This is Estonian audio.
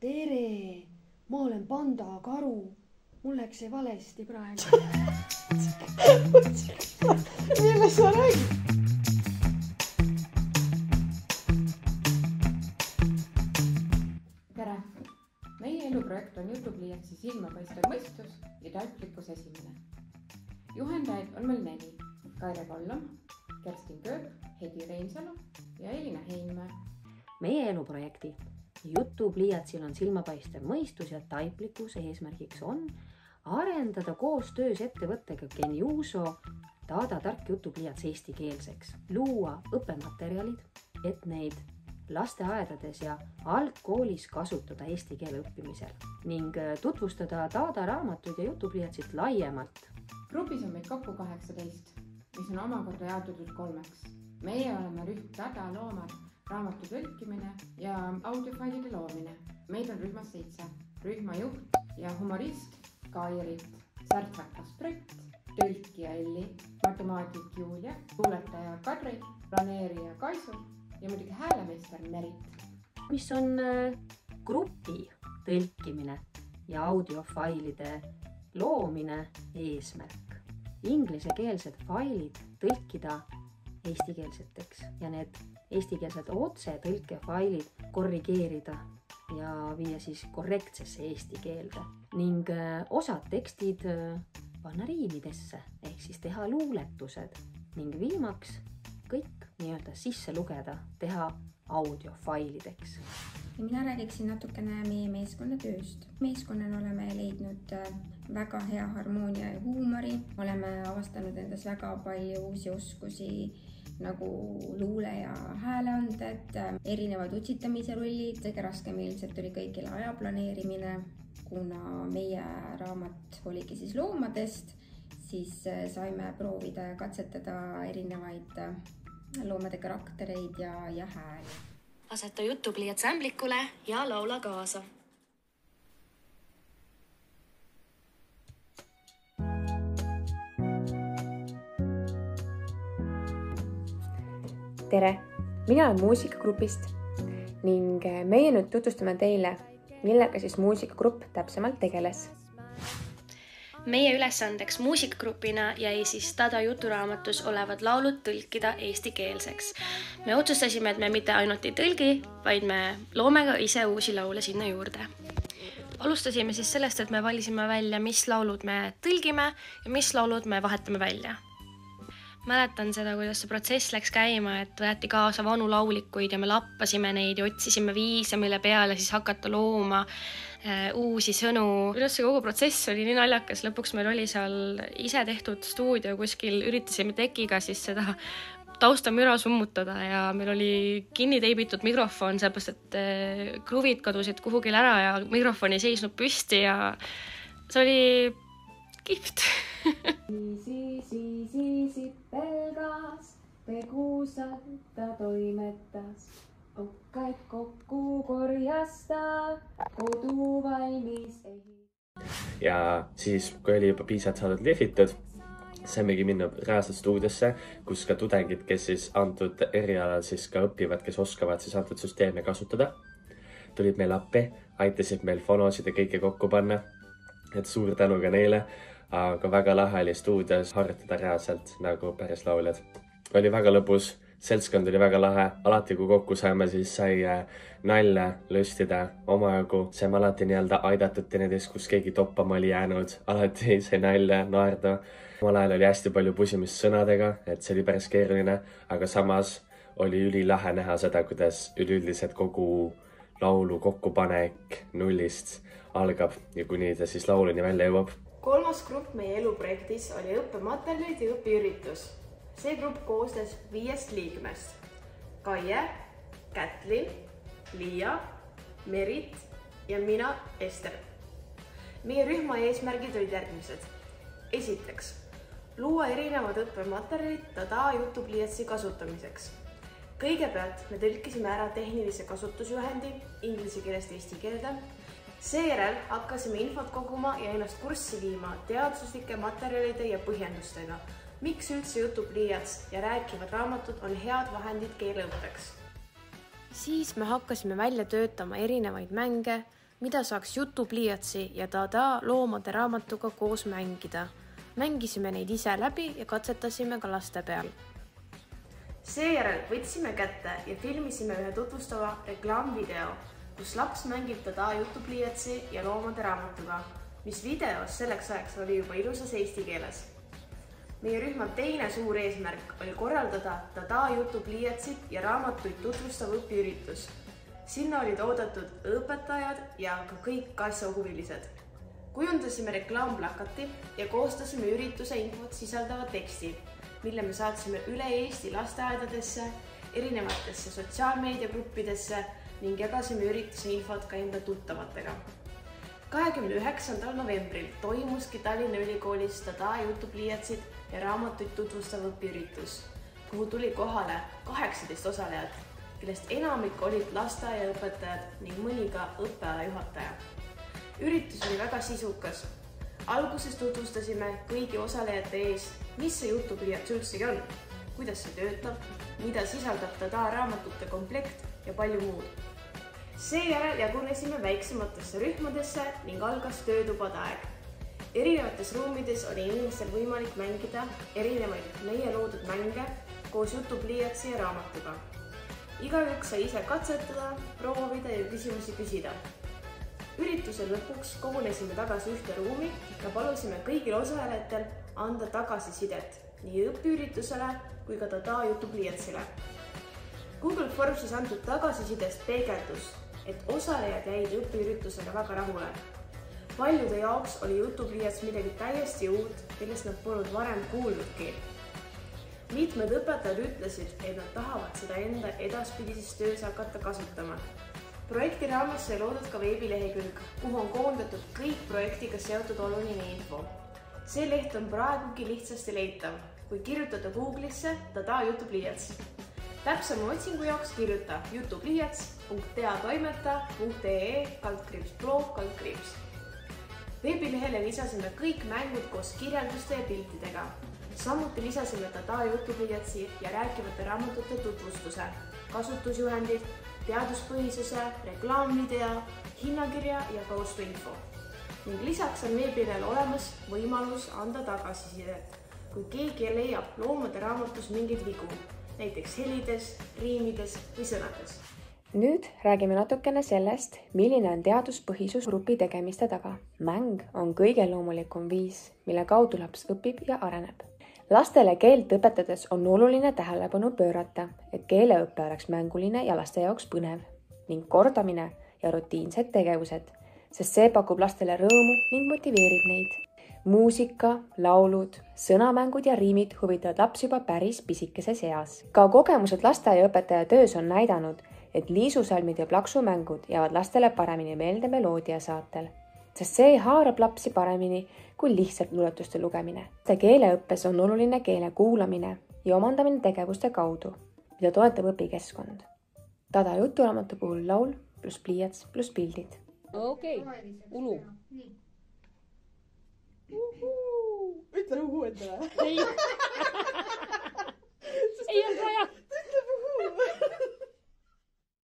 tere, ma olen panda karu. Mul läks see valesti praegu. Millest sa räägid? Tere! Meie eluprojekt on jutupliiatsi silmapaistev mõistus ja talplikkus esimene. Juhendajaid on meil 4. Kaire Kollom, Kerstin Kööp, Hedi Reinsalu ja Elina Heinmäe. Meie eluprojekti jutupliiatsil on silmapaistev mõistus ja taiplikkus eesmärgiks on arendada koostöös ettevõttega Geniuso Dada tark jutupliiats eestikeelseks, luua õppematerjalid, et neid lasteaedades ja algkoolis kasutada eesti keele õppimisel ning tutvustada Dada raamatuid ja jutupliiatsit laiemalt. Grupis on meid kokku 18, mis on omakorda jaotatud 3. Meie oleme rühm Dada loomad, raamatu tõlkimine ja audiofailide loomine. Meid on rühmas 7. Rühma juht ja humorist Kairit, särtsakas Brett, tõlkija Elli, matemaatik Julia, kuuletaja Kadri, planeerija Kaisu ja muidugi häälemeister Merit. Mis on grupi tõlkimine ja audiofailide loomine eesmärk. Inglisekeelsed failid tõlkida eestikeelseteks ja need eestikeelsed otsetõlkefailid korrigeerida ja viia siis korrektsesse eesti keelde ning osad tekstid panna riimidesse ehk siis teha luuletused ning viimaks kõik nii-öelda sisse lugeda, teha audiofailideks. Mina räägiksin natukene meie meeskonna tööst. Meeskonnana oleme leidnud väga hea harmoonia ja huumori. Oleme avastanud endas väga palju uusi oskusi nagu luule ja hääleanded, erinevad utsitamise rollid. Kõige raskem ilmselt oli kõigile aja planeerimine, kuna meie raamat oligi siis loomadest, siis saime proovida ja katsetada erinevaid loomade karaktereid ja hääli. Aseta jutupliiats ämblikule ja laula kaasa. Tere! Mina olen muusikagrupist ning meie nüüd tutvustame teile, millega siis muusikagrupp täpsemalt tegeles. Meie ülesandeks muusikagrupina jäi siis Dada juturaamatus olevad laulud tõlkida eestikeelseks. Me otsustasime, et me mitte ainult ei tõlgi, vaid me loome ka ise uusi laule sinna juurde. Alustasime siis sellest, et me valisime välja, mis laulud me tõlgime ja mis laulud me vahetame välja. Mäletan seda, kuidas see protsess läks käima, et võeti kaasa vanu laulikuid ja me lappasime neid ja otsisime viise, mille peale siis hakata looma uusi sõnu. Üles see kogu protsess oli nii naljakas. Lõpuks meil oli seal ise tehtud stuudio kuskil, üritasime tekiga siis seda taustamüra summutada ja meil oli kinni teibitud mikrofon, sellepärast et kruvid kadusid kuhugil ära ja mikrofon ei seisnud püsti ja see oli kihvt. Siisi pelgas, pegusalta toimetas, okkaid kokku korjasta, kodu valmis ehit. Ja siis, kui oli juba piisavalt saadud lehvitud, saimegi minna reaalselt stuudiosse, kus ka tudengid, kes siis antud erialal siis ka õpivad, kes oskavad siis antud süsteeme kasutada, tulid meil appi, aitasid meil fonosid ja kõike kokku panna, et suur tänu ka neile. Aga väga lahe oli stuudios harjutada reaalselt nagu päris lauljad. Oli väga lõbus, seltskond oli väga lahe, alati kui kokku saime, siis sai nalja lustida omajagu. Saime alati nii-öelda aidatud teineteist, kus keegi toppama oli jäänud, alati sai nalja, naerda. Omal ajal oli hästi palju pusimist sõnadega, et see oli päris keeruline, aga samas oli ülilahe näha seda, kuidas üleüldiselt kogu laulu kokkupanek nullist algab ja kuni ta siis lauluni välja jõuab. 3. grupp meie eluprojektis oli õppematerjalid ja õpiüritus. See grupp koosnes 5 liikmest. Kaie, Kätlin, Liia, Merit ja mina, Ester. Meie rühma eesmärgid olid järgmised. Esiteks, luua erinevad õppematerjalid Dada jutupliiatsi kasutamiseks. Kõigepealt me tõlkisime ära tehnilise kasutusjuhendi inglise keelest eesti keelde. Seejärel hakkasime infot koguma ja ennast kurssi viima teaduslike materjalide ja põhjendustega. Miks üldse jutupliiats ja rääkivad raamatud on head vahendid keeleõppeks? Siis me hakkasime välja töötama erinevaid mänge, mida saaks jutupliiatsi ja Tada loomade raamatuga koos mängida. Mängisime neid ise läbi ja katsetasime ka laste peal. Seejärel võtsime kätte ja filmisime ühe tutvustava reklaamvideo, kus laps mängib Tada jutupliiatsi ja loomade raamatuga, mis videos selleks ajaks oli juba ilusas eesti keeles. Meie rühma teine suur eesmärk oli korraldada Tada jutupliiatsit ja raamatuid tutvustav õpiüritus. Sinna olid oodatud õpetajad ja ka kõik asjahuvilised. Kujundasime reklaamplakati ja koostasime ürituse infot sisaldava teksti, mille me saatsime üle Eesti lasteaedadesse, erinevatesse sotsiaalmeediagruppidesse ning jagasime ürituse infot ka enda tuttavatega. 29. novembril toimuski Tallinna Ülikoolis Tada jutupliiatsid ja raamatuid tutvustav õpiüritus, kuhu tuli kohale 18 osalejat, kellest enamik olid lasteaiaõpetajad ning mõni ka õppeala juhataja. Üritus oli väga sisukas. Alguses tutvustasime kõigi osalejate ees, mis see jutupliiats üldsegi on, kuidas see töötab, mida sisaldab Tada raamatute komplekt ja palju muud. Seejärel jagunesime väiksematesse rühmadesse ning algas töötubade aeg. Erinevates ruumides oli inimestel võimalik mängida erinevaid meie loodud mänge koos jutupliiatsi ja raamatuga. Igaüks sai ise katsetada, proovida ja küsimusi küsida. Ürituse lõpuks kogunesime tagasi ühte ruumi ja palusime kõigil osalejatel anda tagasisidet nii õpiüritusele kui ka Tada jutupliiatsile. Google Forbesis antud tagasisidest peegeldus, et osalejad jäid õpiüritusega väga rahule. Paljude jaoks oli jutupliiats midagi täiesti uut, millest nad polnud varem kuulnudki. Mitmed õpetajad ütlesid, et nad tahavad seda enda edaspidises töös hakata kasutama. Projekti raames sai loodud ka veebilehekülg, kuhu on koondatud kõik projektiga seotud oluline info. See leht on praegugi lihtsasti leitav, kui kirjutada Google'isse Tada jutupliiats. Täpsema otsingu jaoks kirjuta jutupliiats.teatoimeta.ee/blog/. Veebilehele lisasime kõik mängud koos kirjelduste ja piltidega. Samuti lisasime Tada jutupliiatsi ja rääkivate raamatute tutvustuse, kasutusjuhendid, teaduspõhisuse, reklaamvideo, hinnakirja ja ka ostuinfo. Ning lisaks on veebilehel olemas võimalus anda tagasisidet, kui keegi leiab loomade raamatus mingeid vigu, näiteks helides, riimides või sõnades. Nüüd räägime natukene sellest, milline on teaduspõhisus grupi tegemiste taga. Mäng on kõige loomulikum viis, mille kaudu laps õpib ja areneb. Lastele keelt õpetades on oluline tähelepanu pöörata, et keeleõppe oleks mänguline ja laste jaoks põnev ning kordamine ja rutiinsed tegevused, sest see pakub lastele rõõmu ning motiveerib neid. Muusika, laulud, sõnamängud ja riimid huvitavad lapsi juba päris pisikeses eas. Ka kogemused lasteaiaõpetaja töös on näidanud, et liisusalmid ja plaksumängud jäävad lastele paremini meelde meloodia saatel, sest see haarab lapsi paremini kui lihtsalt luuletuste lugemine. Keeleõppes on oluline keele kuulamine ja omandamine tegevuste kaudu, mida toetab õpikeskkond. Tada juturaamatu puhul laul pluss pliiats pluss pildid. Okei, ulu. Ütle uhu endale. Ei olnud vaja.